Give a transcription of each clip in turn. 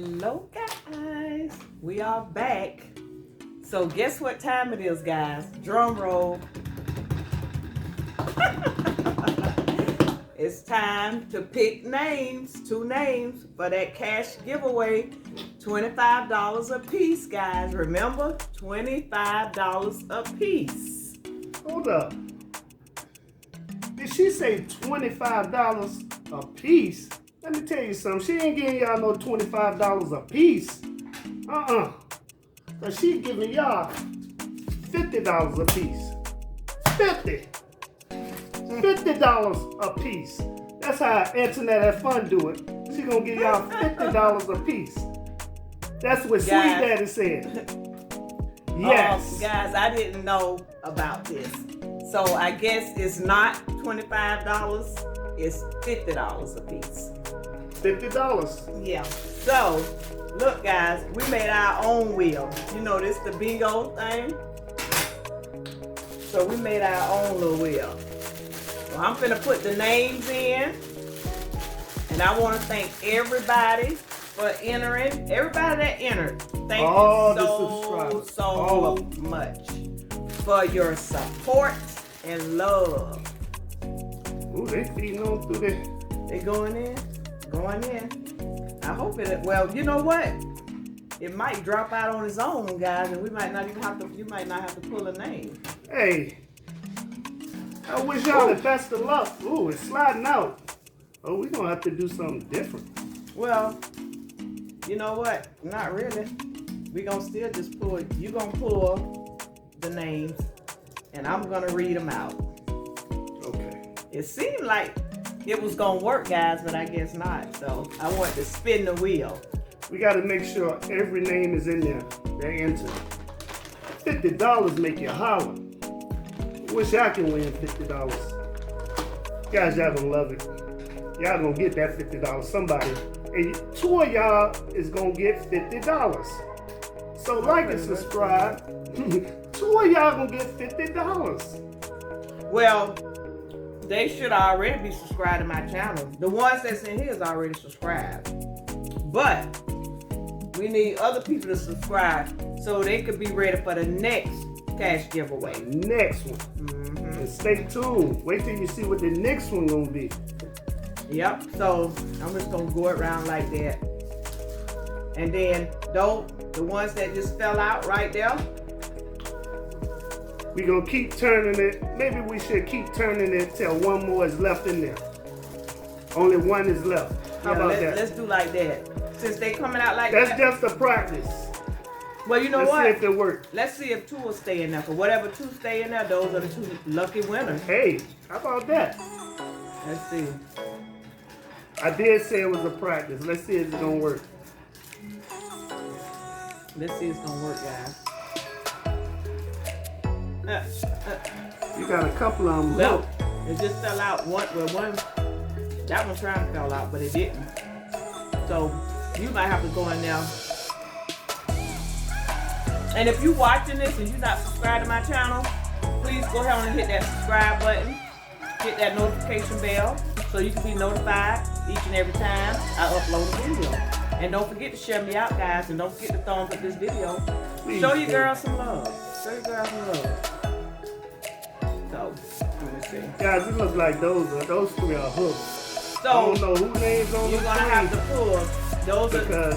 Hello guys, we are back. So guess what time it is, guys? Drum roll. It's time to pick names, 2 names for that cash giveaway. $25 a piece, guys. Remember, $25 a piece. Hold up. Did she say $25 a piece? Let me tell you something. She ain't giving y'all no $25 a piece. But she giving y'all $50 a piece. $50 a piece. That's how Antoinette Had Fun do it. She gonna give y'all $50 a piece. That's what Sweet Daddy said. Yes. Guys, I didn't know about this. So I guess it's not $25, it's $50 a piece. $50. Yeah. So, look guys, we made our own wheel. You know this the bingo thing? So we made our own little wheel. So I'm finna put the names in. And I want to thank everybody for entering. Everybody that entered. Thank you so much for your support and love. Ooh, they feeding on through there. They going in? Going in. I hope it, well, you know what? It might drop out on its own, guys, and we might not even have to, you might not have to pull a name. Hey, I wish y'all the best of luck. Ooh, it's sliding out. Oh, we're going to have to do something different. Well, you know what? Not really. We're going to still just pull, you're going to pull the names, and I'm going to read them out. Okay. It seemed like it was going to work, guys, but I guess not. So I want to spin the wheel. We got to make sure every name is in there. They enter. $50 make you holler. Wish I can win $50. Guys, y'all gonna love it. Y'all gonna get that $50. Somebody. And 2 of y'all is gonna get $50. So like and subscribe. 2 of y'all gonna get $50. Well, they should already be subscribed to my channel. The ones that's in here is already subscribed. But we need other people to subscribe so they could be ready for the next cash giveaway. Next one. And stay tuned. Wait till you see what the next one gonna be. Yep. So I'm just gonna go around like that. And then the ones that just fell out right there. We gonna keep turning it. Maybe we should keep turning it till one more is left in there. Only one is left. How about that? Let's do like that. Since they coming out like That's that. just a practice. Well, you know Let's what? see if it works. Let's see if 2 will stay in there. For whatever 2 stay in there, those are the 2 lucky winners. Hey, how about that? Let's see. I did say it was a practice. Let's see if it's gonna work. Let's see if it's gonna work, guys. You got a couple of them. No, it just fell out. That one trying to fell out, but it didn't. So you might have to go in there. And if you're watching this and you're not subscribed to my channel, please go ahead and hit that subscribe button. Hit that notification bell so you can be notified each and every time I upload a video. And don't forget to share me out, guys. And don't forget to thumbs up this video. Please Show your girls some love. Show your girls some love. So, let me see. Guys, it looks like those 3 are hooked. So, I don't know who names on you're the gonna have to pull those.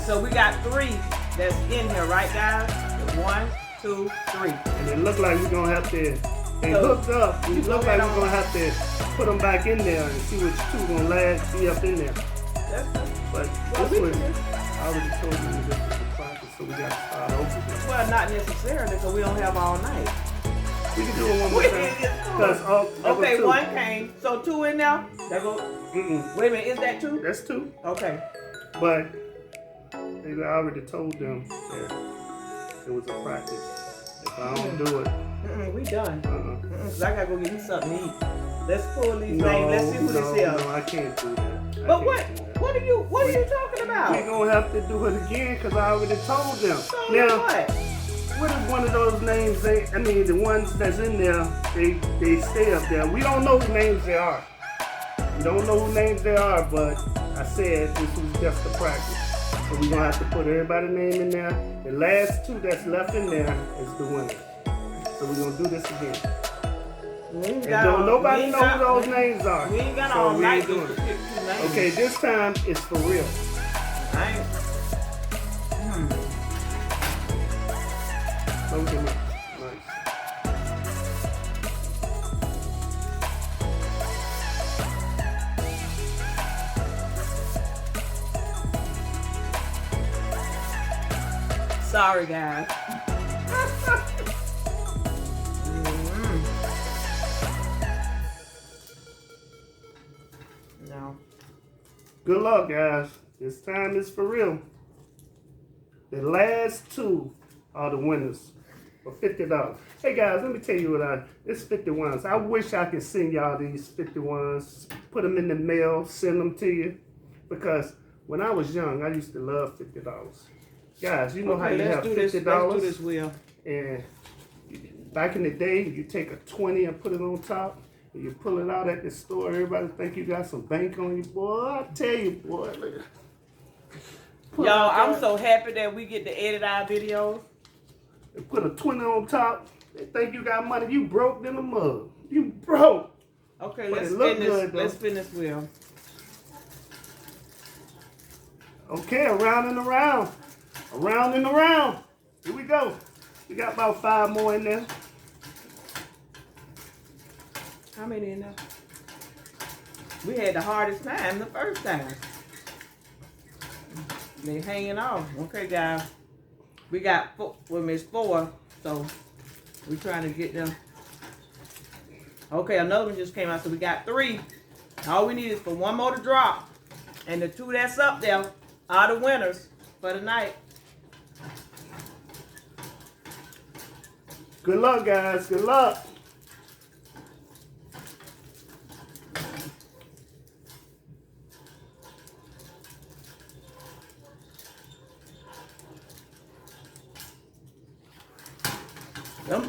So we got 3 that's in here, right, guys? 1, 2, 3. And it look like we're gonna have to. They hooked up. It look like we're gonna have to put them back in there and see which 2 gonna last. Be up in there. But this one, I already told you this is a practice, so we got to start over. Well, not necessarily, because we don't have all night. We can do it one more time. Okay, 1 came. So 2 in there. That go. Wait a minute, is that 2? That's 2. Okay. But I already told them that it was a practice. If I don't do it, we done. Cause I gotta go get me something to eat. Let's pull these names. Let's see who this is. No, I can't do that. But what are you talking about? We're gonna have to do it again because I already told them. So now, what is one of those names? The ones that's in there, they stay up there. We don't know whose names they are. We don't know whose names they are, but I said this was just a practice. So we're gonna have to put everybody's name in there. The last two that's left in there is the winner. So we're gonna do this again. And don't nobody know who those names are. We ain't got so all we night ain't doing to it. pick 2 names. Okay, this time it's for real. I ain't. Close them up. Nice. Sorry, guys. No. Good luck, guys. This time is for real. The last two are the winners for $50. Hey guys, let me tell you what it's 51s. I wish I could send y'all these 51s. Put them in the mail, send them to you. Because when I was young, I used to love $50. Guys, you know how you have $50? Let's do this, Will. And back in the day, you take a 20 and put it on top. And you pull it out at the store. Everybody think you got some bank on you, boy. I tell you, boy. Y'all, I'm so happy that we get to edit our videos. And put a 20 on top. They think you got money. You broke in the mug. You broke. Okay, But let's it look spin good, this. though. Let's spin this wheel. Okay, around and around. Around and around. Here we go. We got about 5 more in there. How many in there? We had the hardest time the first time. They hanging off. Okay, guys. We got 4. Well, it's 4. So we trying to get them. Okay, another one just came out. So we got 3. All we need is for 1 more to drop. And the 2 that's up there are the winners for the night. Good luck, guys. Good luck.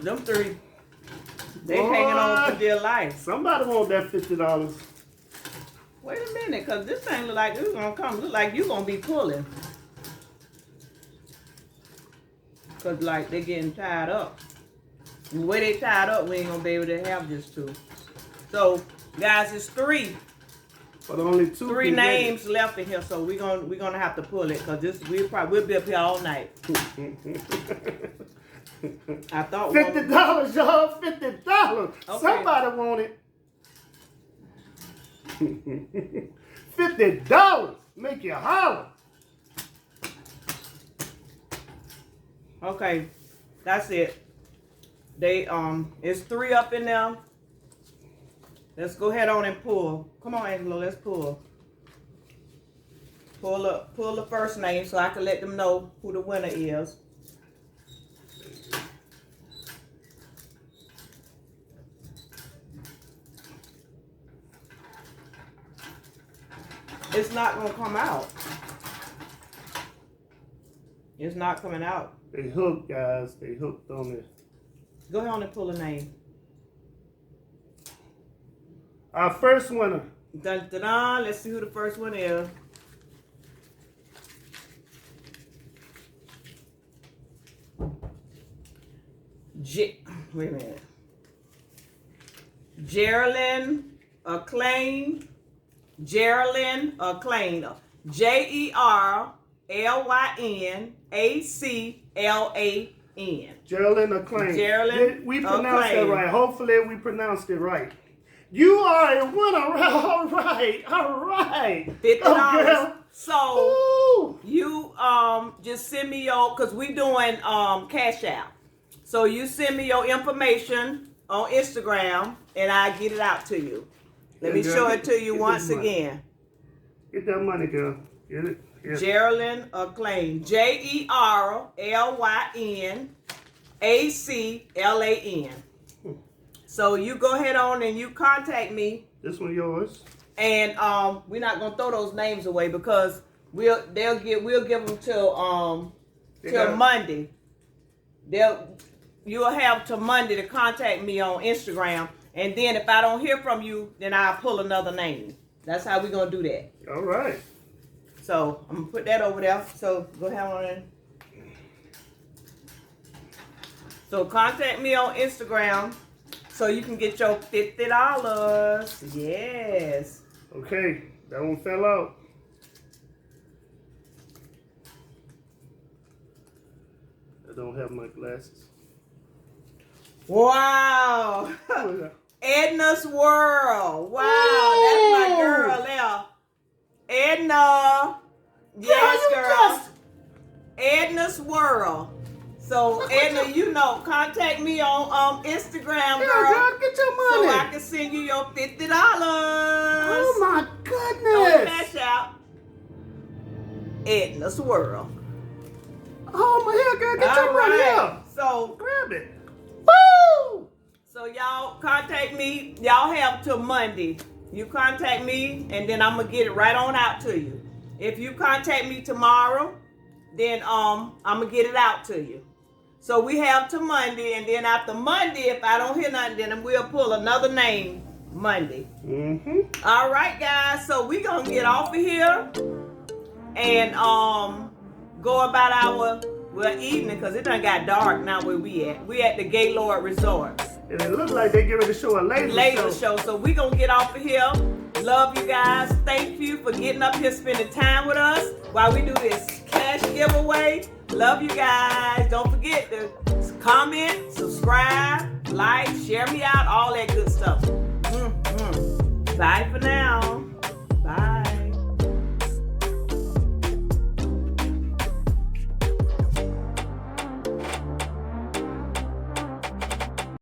Them 3, they hanging on for dear life. Somebody want that $50. Wait a minute, cause this thing look like it's gonna come. Look like you gonna be pulling. Cause like they getting tied up. And the way they tied up, we ain't gonna be able to have just 2. So guys, it's 3. But only 2. 3 names left in here, so we're gonna have to pull it, cause this we'll be up here all night. I thought $50, y'all. $50. Okay. Somebody want it. $50. Make you holler. Okay, that's it. They it's 3 up in there. Let's go ahead on and pull. Come on, Angela, let's pull. Pull the first name so I can let them know who the winner is. It's not gonna come out. It's not coming out. They hooked, guys. They hooked on it. Go ahead on and pull a name. Our first winner. Dun, dun, dun. Let's see who the first one is. Wait a minute. Geraldine Acclaim. Geraldine Acclaim. JeraldynAclan. Geraldine Acclaim. Geraldine We pronounced Acclaim. that right. Hopefully we pronounced it right. You are a winner. All right. All right. $50. Oh, girl. So Ooh. you just send me your, cause we doing Cash App. So you send me your information on Instagram and I get it out to you. Let me girl, show it to you get once this money. again. Get that money, girl. Get it. Yeah. Geraldine Acclaim. JeraldynAclan. So you go ahead on and you contact me. This one yours. And we're not gonna throw those names away because we'll give them till Monday. You'll have till Monday to contact me on Instagram, and then if I don't hear from you, then I'll pull another name. That's how we're gonna do that. All right. So I'm gonna put that over there. So go ahead on in. So contact me on Instagram so you can get your $50. Yes. Okay, that one fell out. I don't have my glasses. Wow. What is that? Edna's World. Wow, that's my girl there. Edna. Yes, girl. Edna's World. So, Edna, you know, contact me on Instagram, girl. Get your So money. I can send you your $50. Oh my Don't goodness. cash out. Edna's World. Oh my hell, girl, get your money out. So, Grab it. Woo! so y'all contact me. Y'all have till Monday. You contact me, and then I'm gonna get it right on out to you. If you contact me tomorrow, then I'm gonna get it out to you. So we have till Monday, and then after Monday, if I don't hear nothing, then we'll pull another name Monday. Mm-hmm. All right, guys. So we gonna get off of here and go about our evening, because it done got dark now where we at. We at the Gaylord Resort. And it looks like they get ready to show a laser Show. So we gonna get off of here. Love you guys. Thank you for getting up here, spending time with us while we do this cash giveaway. Love you guys. Don't forget to comment, subscribe, like, share me out, all that good stuff. Bye for now. Bye.